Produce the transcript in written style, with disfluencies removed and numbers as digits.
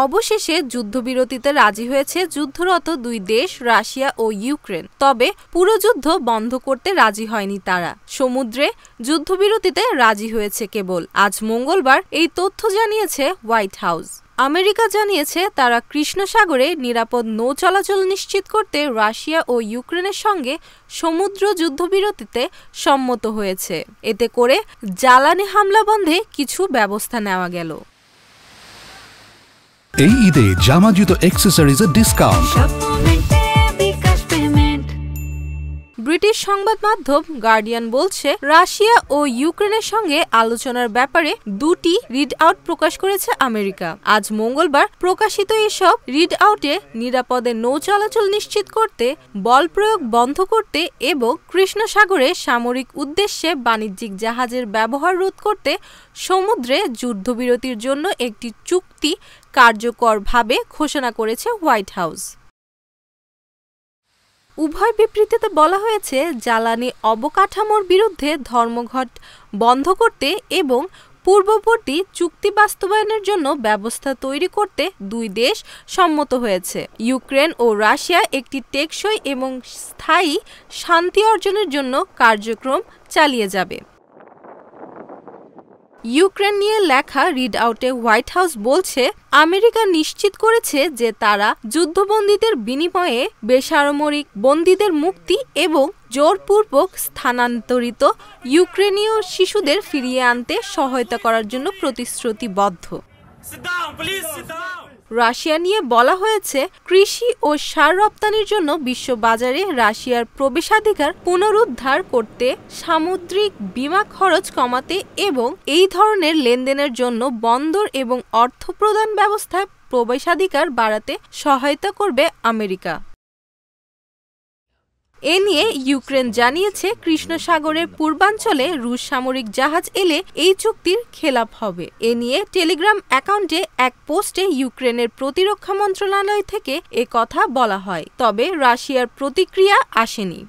অবশেষে যুদ্ধবিরতিতে রাজি হয়েছে যুদ্ধরত দুই দেশ রাশিয়া ও ইউক্রেন। তবে পুরো যুদ্ধ বন্ধ করতে রাজি হয়নি তারা। সমুদ্রে যুদ্ধবিরতিতে রাজি হয়েছে কেবল। আজ মঙ্গলবার এই তথ্য জানিয়েছে হোয়াইট হাউস। আমেরিকা জানিয়েছে তারা কৃষ্ণ সাগরে নিরাপদ নৌ চলাচল নিশ্চিত করতে রাশিয়া ও ইউক্রেনের সঙ্গে সমুদ্র যুদ্ধবিরতিতে সম্মত হয়েছে। এতে করে জ্বালানি হামলা বন্ধে কিছু ব্যবস্থা নেওয়া গেল। এই ঈদে জামা জুতো অ্যাকসেসরিজের ডিসকাউন্ট। ব্রিটিশ সংবাদ মাধ্যম গার্ডিয়ান বলছে, রাশিয়া ও ইউক্রেনের সঙ্গে আলোচনার ব্যাপারে দুটি রিড আউট প্রকাশ করেছে আমেরিকা। আজ মঙ্গলবার প্রকাশিত এসব রিড আউটে নিরাপদে নৌ চলাচল নিশ্চিত করতে, বল প্রয়োগ বন্ধ করতে এবং কৃষ্ণ সাগরে সামরিক উদ্দেশ্যে বাণিজ্যিক জাহাজের ব্যবহার রোধ করতে সমুদ্রে যুদ্ধবিরতির জন্য একটি চুক্তি কার্যকরভাবে ঘোষণা করেছে হোয়াইট হাউস। উভয় বিবৃতিতে বলা হয়েছে, জ্বালানি অবকাঠামোর বিরুদ্ধে ধর্মঘট বন্ধ করতে এবং পূর্ববর্তী চুক্তি বাস্তবায়নের জন্য ব্যবস্থা তৈরি করতে দুই দেশ সম্মত হয়েছে। ইউক্রেন ও রাশিয়া একটি টেকসই এবং স্থায়ী শান্তি অর্জনের জন্য কার্যক্রম চালিয়ে যাবে। ইউক্রেন নিয়ে লেখা রিড আউটে হোয়াইট হাউস বলছে, আমেরিকা নিশ্চিত করেছে যে তারা যুদ্ধবন্দীদের বিনিময়ে বেসামরিক বন্দীদের মুক্তি এবং জোরপূর্বক স্থানান্তরিত ইউক্রেনীয় শিশুদের ফিরিয়ে আনতে সহায়তা করার জন্য প্রতিশ্রুতিবদ্ধ। রাশিয়া নিয়ে বলা হয়েছে, কৃষি ও সার রপ্তানির জন্য বিশ্ববাজারে রাশিয়ার প্রবেশাধিকার পুনরুদ্ধার করতে, সামুদ্রিক বিমা খরচ কমাতে এবং এই ধরনের লেনদেনের জন্য বন্দর এবং অর্থ প্রদান ব্যবস্থায় প্রবেশাধিকার বাড়াতে সহায়তা করবে আমেরিকা। এ নিয়ে ইউক্রেন জানিয়েছে, কৃষ্ণ সাগরের পূর্বাঞ্চলে রুশ সামরিক জাহাজ এলে এই চুক্তির খেলাপ হবে। এ নিয়ে টেলিগ্রাম অ্যাকাউন্টে এক পোস্টে ইউক্রেনের প্রতিরক্ষা মন্ত্রণালয় থেকে এ কথা বলা হয়। তবে রাশিয়ার প্রতিক্রিয়া আসেনি।